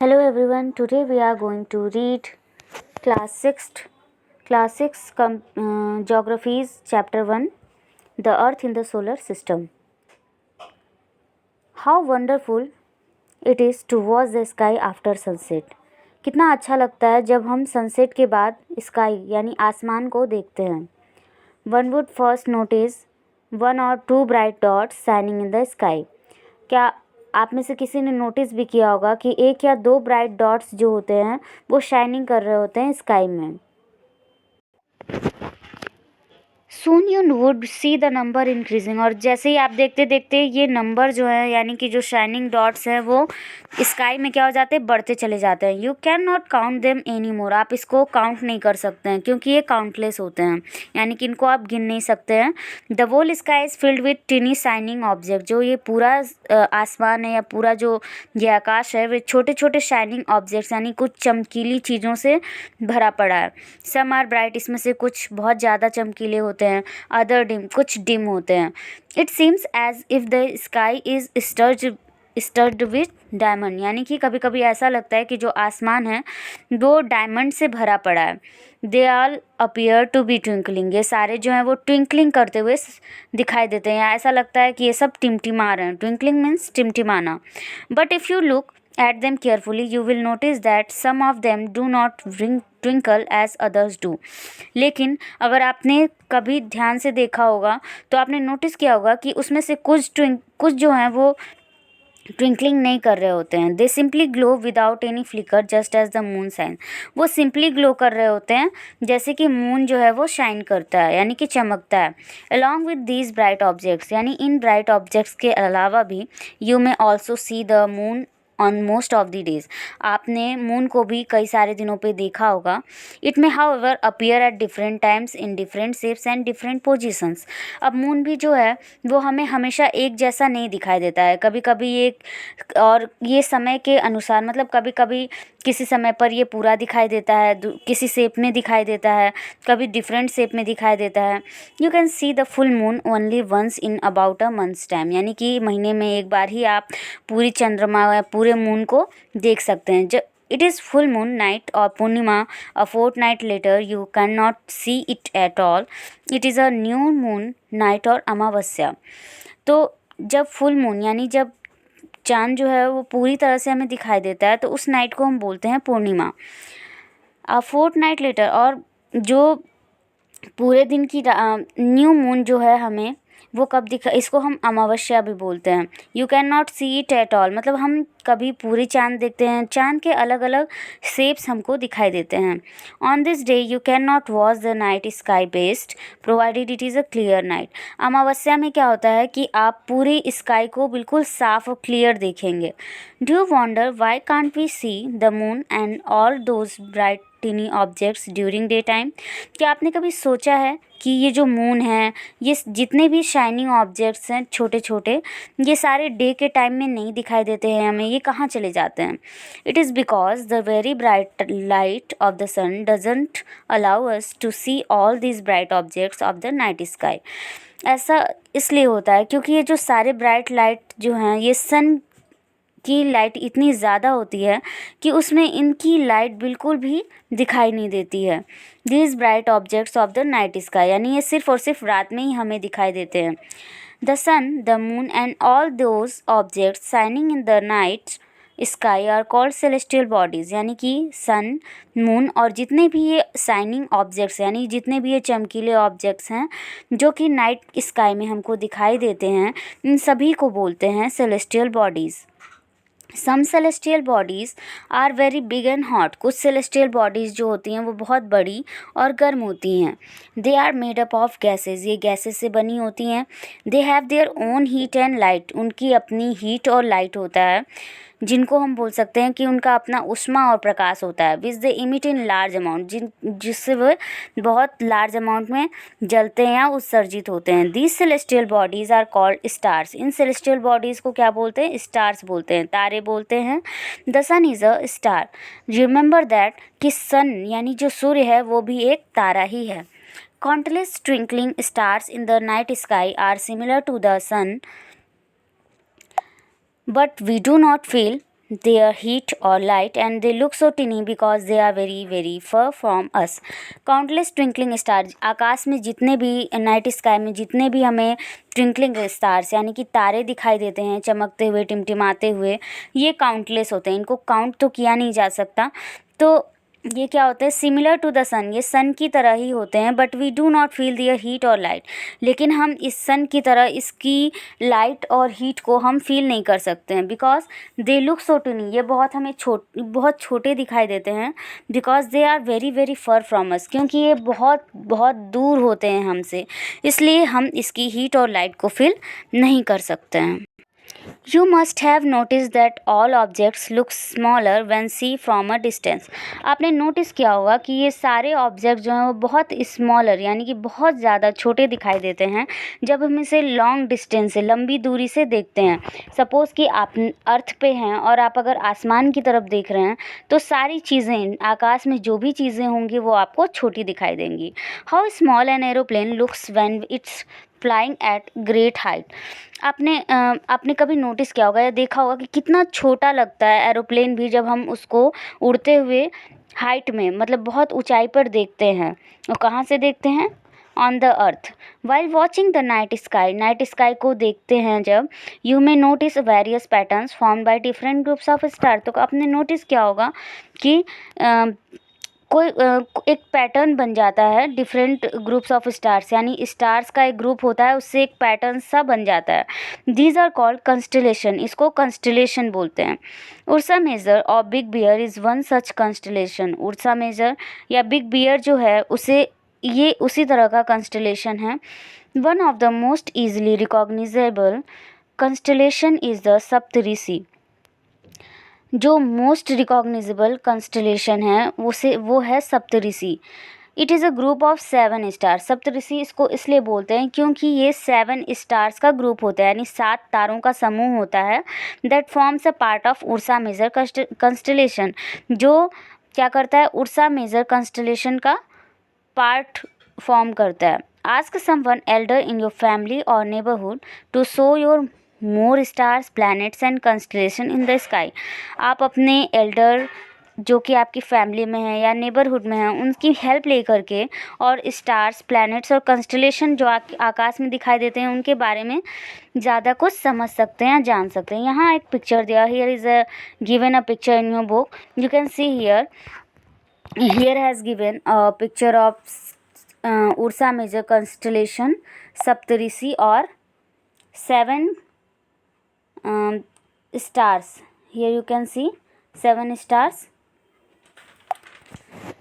Hello everyone. Today we are going to read class 6th geographies chapter 1, the earth in the solar system. How wonderful it is to watch the sky after sunset. कितना अच्छा लगता है जब हम sunset के बाद sky यानी आसमान को देखते हैं. One would first notice one or two bright dots shining in the sky. क्या आप में से किसी ने नोटिस भी किया होगा कि एक या दो ब्राइट डॉट्स जो होते हैं वो शाइनिंग कर रहे होते हैं स्काई में. Soon you would see the number increasing, और जैसे ही आप देखते देखते ये नंबर जो है यानी कि जो शाइनिंग डॉट्स हैं वो स्काई में क्या हो जाते हैं, बढ़ते चले जाते हैं. You can not count them any more, आप इसको काउंट नहीं कर सकते हैं क्योंकि ये काउंटलेस होते हैं, यानी कि इनको आप गिन नहीं सकते हैं. The whole sky is filled with tiny shining object, जो ये पूरा आसमान है या पूरा जो ये आकाश है वे छोटे छोटे शाइनिंग ऑब्जेक्ट्स यानी कुछ चमकीली चीज़ों से भरा पड़ा है. सम आर ब्राइट, इसमें से कुछ बहुत ज़्यादा चमकीले होते हैं, अदर डिम, कुछ डिम होते हैं. It seems as if the sky is studded with diamond, यानी कि कभी कभी ऐसा लगता है कि जो आसमान है वो डायमंड से भरा पड़ा है. दे आल अपीयर टू बी ट्विंकलिंग, ये सारे जो हैं वो ट्विंकलिंग करते हुए दिखाई देते हैं, ऐसा लगता है कि ये सब टिमटिमा रहे हैं. ट्विंकलिंग मीन्स टिमटिमाना. But if you look at them carefully you will notice that some of them do not twinkle as others do. लेकिन अगर आपने कभी ध्यान से देखा होगा तो आपने नोटिस किया होगा कि उसमें से कुछ जो हैं वो ट्विंकलिंग नहीं कर रहे होते हैं. They simply glow without any flicker just as the moon shine, वो सिंपली ग्लो कर रहे होते हैं जैसे कि मून जो है वो शाइन करता है यानी कि चमकता है. Along with these bright objects, यानी इन ब्राइट ऑब्जेक्ट्स के अलावा भी you may also see the moon on most of the days, आपने मून को भी कई सारे दिनों पे देखा होगा. It may however appear at different times in different shapes and different positions. अब मून भी जो है वो हमें हमेशा एक जैसा नहीं दिखाई देता है, कभी कभी और ये समय के अनुसार, मतलब कभी कभी किसी समय पर ये पूरा दिखाई देता है, किसी शेप में दिखाई देता है, कभी डिफरेंट शेप में दिखाई देता है. You can see the full moon only once in about a month's time, यानी कि महीने में एक बार ही आप पूरी चंद्रमा या पूरे मून को देख सकते हैं. जब it is full moon night और Purnima a fortnight later you can not see it at all. It is a new moon night और अमावस्या. तो जब फुल मून यानी जब चाँद जो है वो पूरी तरह से हमें दिखाई देता है तो उस नाइट को हम बोलते हैं पूर्णिमा. अ फोर्टनाइट लेटर, और जो पूरे दिन की न्यू मून जो है हमें वो कब दिखा, इसको हम अमावस्या भी बोलते हैं. You can not see it at all, मतलब हम कभी पूरी चाँद देखते हैं, चाँद के अलग अलग शेप्स हमको दिखाई देते हैं. On this day you can not watch the night sky based provided it is a clear night. अमावस्या में क्या होता है कि आप पूरी स्काई को बिल्कुल साफ और क्लियर देखेंगे. Do you wonder why can't we see the moon and all those bright tiny objects during day time. क्या आपने कभी सोचा है कि ये जो मून है, ये जितने भी शाइनिंग ऑब्जेक्ट्स हैं छोटे छोटे, ये सारे डे के टाइम में नहीं दिखाई देते हैं हमें, ये कहाँ चले जाते हैं. It is because the very bright light of the sun doesn't allow us to see all these bright objects of the night sky. ऐसा इसलिए होता है क्योंकि ये जो सारे ब्राइट लाइट जो हैं ये सन की लाइट इतनी ज़्यादा होती है कि उसमें इनकी लाइट बिल्कुल भी दिखाई नहीं देती है. These bright objects of the night sky, यानी ये सिर्फ और सिर्फ रात में ही हमें दिखाई देते हैं. The sun, the moon and all those objects shining in the night sky are called celestial bodies, यानी कि सन, मून और जितने भी ये शाइनिंग ऑब्जेक्ट्स यानी जितने भी ये चमकीले ऑब्जेक्ट्स हैं जो कि नाइट स्काई में हमको दिखाई देते हैं, इन सभी को बोलते हैं celestial bodies. Some celestial bodies are very big and hot, कुछ सेलेस्टियल बॉडीज़ जो होती हैं वो बहुत बड़ी और गर्म होती हैं. They are made up of gases, ये गैसेज से बनी होती हैं. They have their own heat and light, उनकी अपनी हीट और लाइट होता है, जिनको हम बोल सकते हैं कि उनका अपना ऊष्मा और प्रकाश होता है. विच दे इमिट इन लार्ज अमाउंट, जिससे वो बहुत लार्ज अमाउंट में जलते हैं या उत्सर्जित होते हैं. These celestial bodies are called stars, इन सेलेस्टियल बॉडीज़ को क्या बोलते हैं, स्टार्स बोलते हैं, तारे बोलते हैं. The sun is a star, remember that कि सन यानी जो सूर्य है वो भी एक तारा ही है. Countless twinkling stars in the night sky are similar to the sun, but we do not feel their heat or light, and they look so tiny because they are very very far from us. Countless twinkling stars, आकाश में जितने भी night sky में जितने भी हमें twinkling stars यानी कि तारे दिखाई देते हैं चमकते हुए टिमटिमाते हुए, ये काउंटलेस होते हैं, इनको काउंट तो किया नहीं जा सकता। तो ये क्या होते हैं, सिमिलर टू द सन, ये सन की तरह ही होते हैं, but we do not feel their heat और लाइट, लेकिन हम इस सन की तरह इसकी लाइट और हीट को हम फील नहीं कर सकते हैं, बिकॉज दे लुक सो टूनी, ये हमें बहुत छोटे दिखाई देते हैं, because they are very very far from us, क्योंकि ये बहुत बहुत दूर होते हैं हमसे, इसलिए हम इसकी हीट और लाइट को फील नहीं कर सकते हैं। You must have noticed that all objects look smaller when seen from a distance. आपने नोटिस किया होगा कि ये सारे ऑब्जेक्ट जो हैं वो बहुत स्मॉलर यानी कि बहुत ज़्यादा छोटे दिखाई देते हैं जब हम इसे लॉन्ग डिस्टेंस से, लंबी दूरी से देखते हैं। सपोज़ कि आप अर्थ पे हैं और आप अगर आसमान की तरफ देख रहे हैं तो सारी चीज़ें, आकाश में जो भी चीज़ें होंगी वो आपको छोटी दिखाई देंगी। How small an aeroplane looks when it's flying eight great height. आपने कभी नोटिस किया होगा या देखा होगा कि कितना छोटा लगता है एरोप्लेन भी जब हम उसको उड़ते हुए हाइट में, मतलब बहुत ऊंचाई पर देखते हैं। और कहाँ से देखते हैं, on the earth. While watching the night sky को देखते हैं जब, you may notice various patterns form by different groups of star. तो आपने नोटिस किया होगा कि एक पैटर्न बन जाता है डिफरेंट ग्रुप्स ऑफ स्टार्स, यानी स्टार्स का एक ग्रुप होता है उससे एक पैटर्न सा बन जाता है। दीज आर कॉल्ड कंस्टलेशन, इसको कंस्टलेशन बोलते हैं। Ursa Major or big bear is one such constellation. Ursa Major या बिग बियर जो है ये उसी तरह का कंस्टलेशन है। One of the most easily recognisable constellation is the Saptarishi. जो मोस्ट रिकॉग्निजेबल कंस्टलेशन है वो है Saptarishi. It is a group of 7 stars. Saptarishi इसको इसलिए बोलते हैं क्योंकि ये 7 स्टार्स का ग्रुप होता है, यानी 7 तारों का समूह होता है। That forms a part of Ursa Major constellation, जो क्या करता है, उर्सा मेजर कंस्टलेशन का पार्ट फॉर्म करता है। Ask someone elder in your family or neighbourhood to show your more stars planets and constellation in the sky. आप अपने Elder जो कि आपकी फैमिली में है या नेबरहुड में है उनकी हेल्प ले करके और स्टार्स, प्लैनेट्स और कंस्टलेशन जो आकाश में दिखाई देते हैं उनके बारे में ज़्यादा कुछ समझ सकते हैं, जान सकते हैं। यहाँ एक पिक्चर दिया, here is a given a picture in your book, you can C here has given a picture of Ursa Major constellation Saptarishi or 7 stars. Here you can see 7 stars.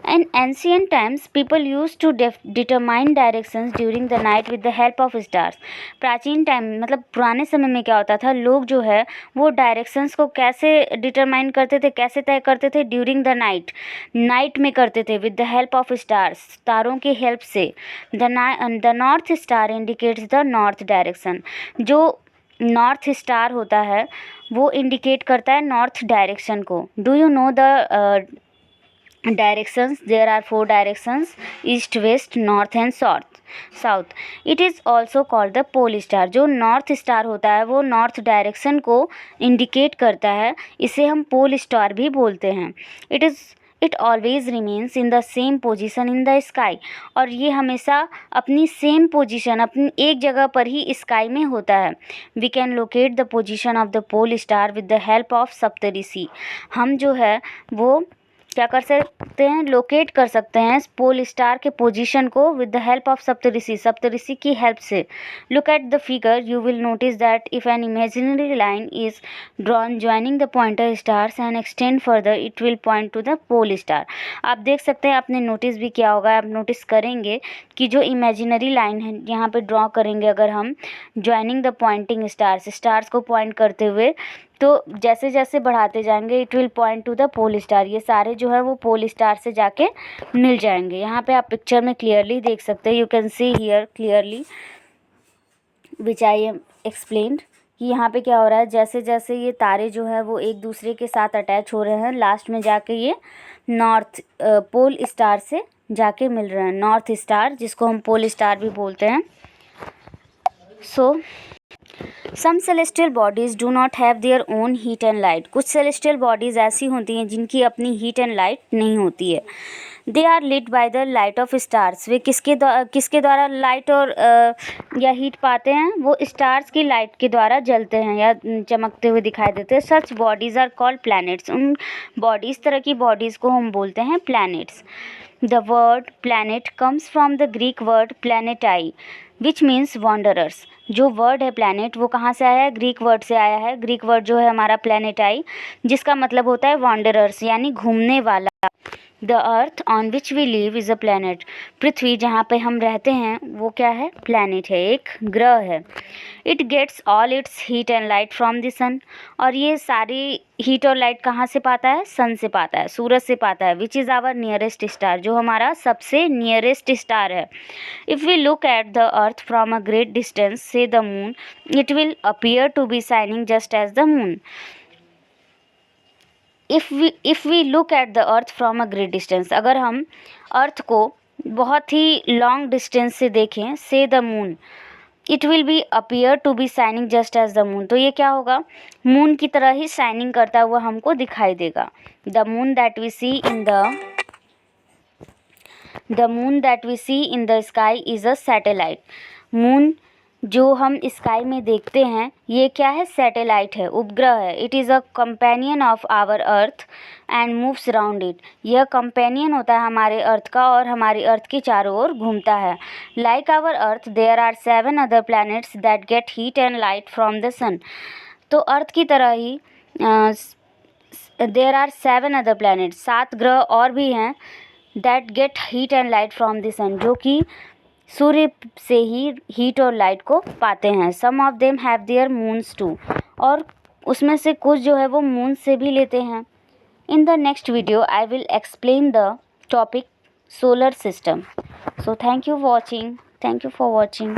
In ancient times, people used to determine directions during the night with the help of stars. प्राचीन time मतलब पुराने समय में क्या होता था, लोग जो है वो डायरेक्शंस को कैसे डिटरमाइन करते थे, कैसे तय करते थे, ड्यूरिंग द नाइट में करते थे with the help of stars, तारों की हेल्प से। The north star indicates the north direction. जो नॉर्थ स्टार होता है वो इंडिकेट करता है नॉर्थ डायरेक्शन को। Do you know the directions? There are 4 directions: east, west, north and south. It is also called the pole star. जो north star होता है वो नॉर्थ डायरेक्शन को इंडिकेट करता है, इसे हम पोल स्टार भी बोलते हैं। It always remains in the same position in the sky. और ये हमेशा अपनी सेम पोजिशन, अपनी एक जगह पर ही स्काई में होता है। We can locate the position of the pole star with the help of Saptarishi. हम जो है वो क्या कर सकते हैं, लोकेट कर सकते हैं पोल स्टार के पोजीशन को with the help of Saptarishi की हेल्प से। Look at the figure, you will notice that if an imaginary line is drawn joining the pointer stars and extend further it will point to the pole star. आप देख सकते हैं, आपने notice भी किया होगा, आप नोटिस करेंगे कि जो इमेजिनरी लाइन है यहाँ पे ड्रॉ करेंगे अगर हम, ज्वाइनिंग द पॉइंटिंग स्टार्स को पॉइंट करते हुए, तो जैसे जैसे बढ़ाते जाएंगे it will point to the pole star. ये सारे जो है वो पोल स्टार से जाके मिल जाएंगे। यहाँ पे आप पिक्चर में क्लियरली देख सकते हैं, you can see here clearly which I am explained, कि यहाँ पे क्या हो रहा है, जैसे जैसे ये तारे जो है वो एक दूसरे के साथ अटैच हो रहे हैं, लास्ट में जाके ये नॉर्थ पोल स्टार से जाके मिल रहे हैं, नॉर्थ स्टार जिसको हम पोल स्टार भी बोलते हैं। So some celestial bodies do not have their own heat and light. कुछ सेलेस्टियल बॉडीज़ ऐसी होती हैं जिनकी अपनी हीट एंड लाइट नहीं होती है। They are lit by the light of stars. वे किसके द्वारा लाइट और या हीट पाते हैं? वो स्टार्स की लाइट के द्वारा जलते हैं या चमकते हुए दिखाई देते हैं। Such bodies are called planets. उन बॉडीज़, तरह की बॉडीज़ को हम बोलते हैं planets. The word planet comes from the Greek word planetai which means wanderers. जो वर्ड है प्लैनेट वो कहाँ से आया है? ग्रीक वर्ड से आया है। ग्रीक वर्ड जो है हमारा प्लैनेटाई, जिसका मतलब होता है वॉन्डरर्स यानी घूमने वाला। The earth on which we live is a planet. पृथ्वी जहाँ पे हम रहते हैं वो क्या है? प्लैनेट है, एक ग्रह है। It gets all its heat and light from the sun. और ये सारी हीट और लाइट कहाँ से पाता है? सन से पाता है, सूरज से पाता है। Which is our nearest star, जो हमारा सबसे नियरेस्ट स्टार है। If we look at the earth from a great distance say the moon, it will appear to be shining just as the moon. If we look at the earth from a great distance, अगर हम अर्थ को बहुत ही long distance से देखें, से the moon, it will be appear to be shining just as the moon. तो ये क्या होगा? मून की तरह ही शाइनिंग करता हुआ हमको दिखाई देगा। The moon that we see in the sky is a satellite. Moon जो हम स्काई में देखते हैं ये क्या है? सैटेलाइट है, उपग्रह है। It is a companion of our earth and moves around it. यह कंपेनियन होता है हमारे अर्थ का और हमारी अर्थ के चारों ओर घूमता है। Like our earth there are 7 other planets that get heat and light from the sun. तो अर्थ की तरह ही देयर आर 7 अदर प्लैनेट्स, 7 ग्रह और भी हैं, that get heat and light from the sun, जो कि सूर्य से ही हीट और लाइट को पाते हैं। Some of them have their moons too. और उसमें से कुछ जो है वो मून से भी लेते हैं। In the next video I will explain the topic solar system. So thank you for watching.